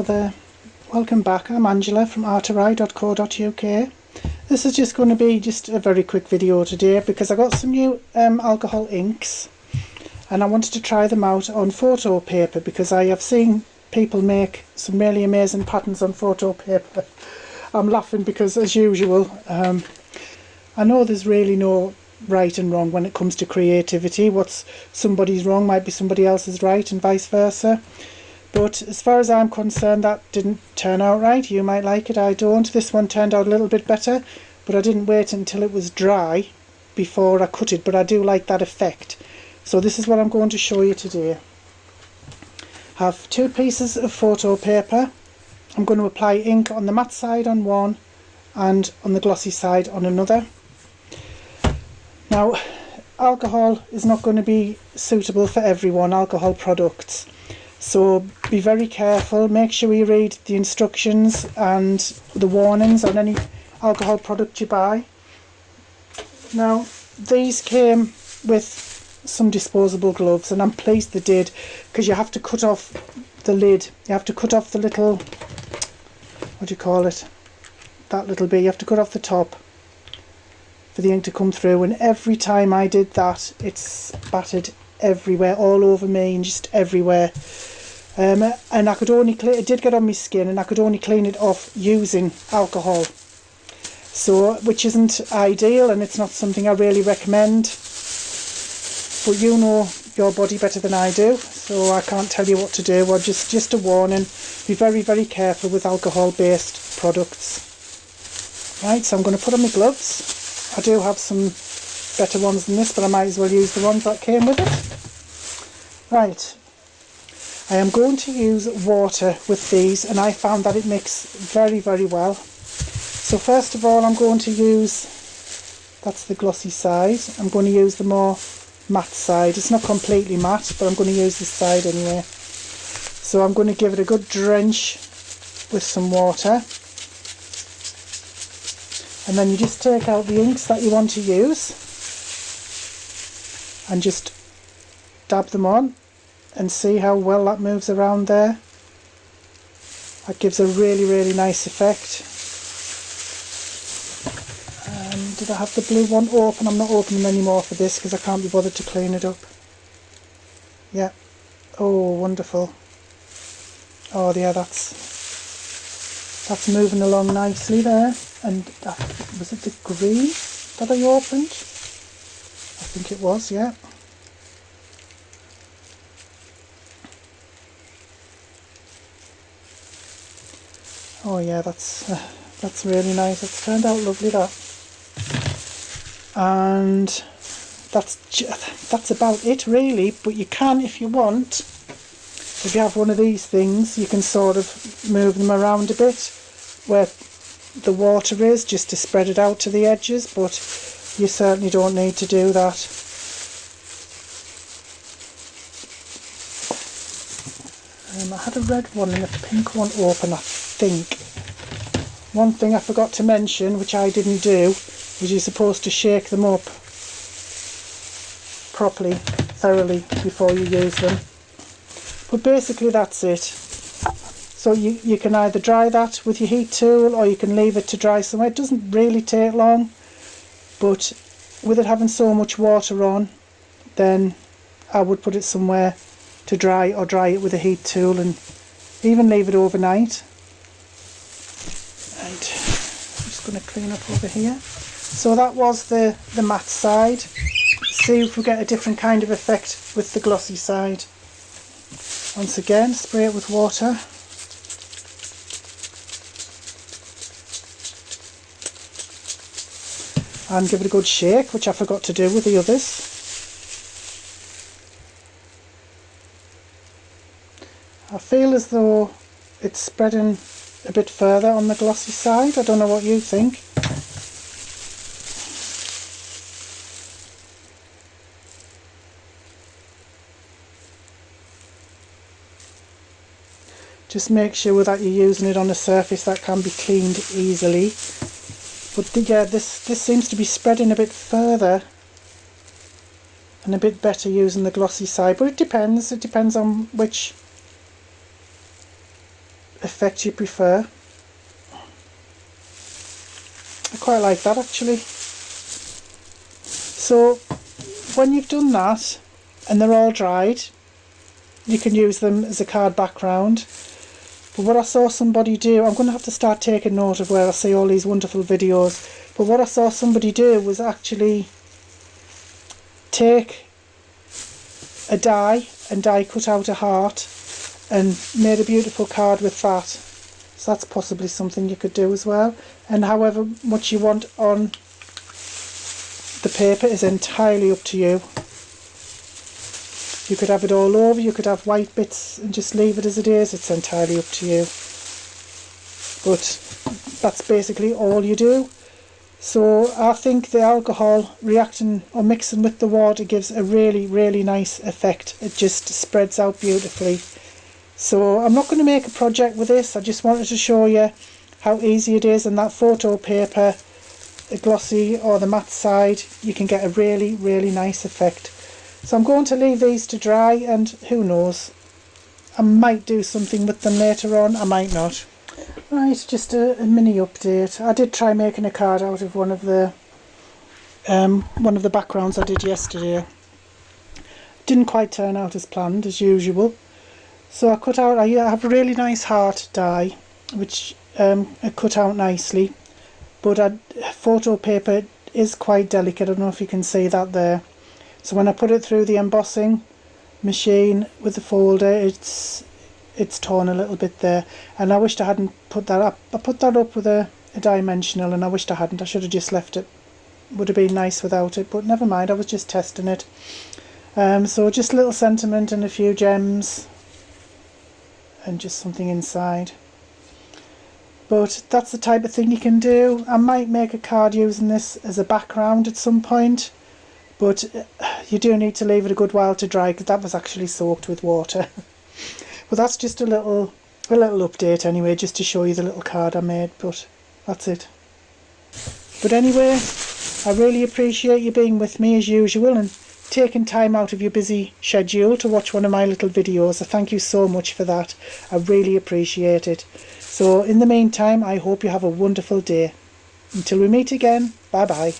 there, welcome back. I'm Angela from artery.co.uk. This is just going to be just a very quick video today because I got some new alcohol inks and I wanted to try them out on photo paper because I have seen people make some really amazing patterns on photo paper. I'm laughing because, as usual, I know there's really no right and wrong when it comes to creativity. What's somebody's wrong might be somebody else's right and vice versa. But as far as I'm concerned, that didn't turn out right. You might like it, I don't. This one turned out a little bit better, but I didn't wait until it was dry before I cut it, but I do like that effect. So this is what I'm going to show you today. I have two pieces of photo paper. I'm going to apply ink on the matte side on one and on the glossy side on another. Now, alcohol is not going to be suitable for everyone, alcohol products. So be very careful, make sure you read the instructions and the warnings on any alcohol product you buy. Now, these came with some disposable gloves and I'm pleased they did, because you have to cut off the lid, you have to cut off the little, what do you call it, that little bit, you have to cut off the top for the ink to come through, and every time I did that it spattered everywhere, all over me and just everywhere. And I could only it did get on my skin and I could only clean it off using alcohol, so which isn't ideal and it's not something I really recommend, but you know your body better than I do, so I can't tell you what to do. Or just a warning, be very, very careful with alcohol based products. Right, so I'm going to put on my gloves. I do have some better ones than this, but I might as well use the ones that came with it. Right, I am going to use water with these and I found that it mixes very, very well. So first of all I'm going to use, that's the glossy side, I'm going to use the more matte side. It's not completely matte, but I'm going to use this side anyway. So I'm going to give it a good drench with some water. And then you just take out the inks that you want to use and just dab them on and see how well that moves around there. That gives a really, really nice effect. Did I have the blue one open? I'm not opening anymore for this because I can't be bothered to clean it up. Yeah. Oh, wonderful. Oh yeah, that's moving along nicely there. And that, was it the green that I opened? I think it was, yeah. Oh yeah, that's really nice. It's turned out lovely, that. And that's about it really. But you can, if you want, if you have one of these things, you can sort of move them around a bit where the water is, just to spread it out to the edges, but you certainly don't need to do that. I had a red one and a pink one open, I think. One thing I forgot to mention, which I didn't do, is you're supposed to shake them up properly, thoroughly, before you use them. But basically that's it. So you can either dry that with your heat tool or you can leave it to dry somewhere. It doesn't really take long, but with it having so much water on, then I would put it somewhere to dry, or dry it with a heat tool and even leave it overnight. And I'm just going to clean up over here. So that was the matte side. See if we get a different kind of effect with the glossy side. Once again, spray it with water. And give it a good shake, which I forgot to do with the others. I feel as though it's spreading a bit further on the glossy side. I don't know what you think. Just make sure that you're using it on a surface that can be cleaned easily. But yeah, this seems to be spreading a bit further and a bit better using the glossy side. But it depends on which effect you prefer. I quite like that actually. So when you've done that and they're all dried, you can use them as a card background. But what I saw somebody do, I'm going to have to start taking note of where I see all these wonderful videos, but what I saw somebody do was actually take a die and die cut out a heart and made a beautiful card with that. So that's possibly something you could do as well. And however much you want on the paper is entirely up to you. You could have it all over, you could have white bits and just leave it as it is, it's entirely up to you. But that's basically all you do. So I think the alcohol reacting or mixing with the water gives a really nice effect. It just spreads out beautifully. So I'm not going to make a project with this, I just wanted to show you how easy it is. And that photo paper, the glossy or the matte side, you can get a really nice effect. So I'm going to leave these to dry, and who knows, I might do something with them later on, I might not. Right, just a mini update. I did try making a card out of one of the backgrounds I did yesterday. Didn't quite turn out as planned as usual. So I have a really nice heart die, which I cut out nicely. But photo paper is quite delicate, I don't know if you can see that there. So when I put it through the embossing machine with the folder, it's torn a little bit there, and I wished I hadn't put that up. I put that up with a dimensional, and I wished I hadn't. I should have just left it. Would have been nice without it, but never mind, I was just testing it. So just a little sentiment and a few gems and just something inside. But that's the type of thing you can do. I might make a card using this as a background at some point, but you do need to leave it a good while to dry, because that was actually soaked with water. But that's just a little update anyway, just to show you the little card I made, but that's it. But anyway, I really appreciate you being with me as usual and taking time out of your busy schedule to watch one of my little videos. I thank you so much for that. I really appreciate it. So in the meantime, I hope you have a wonderful day. Until we meet again, bye bye.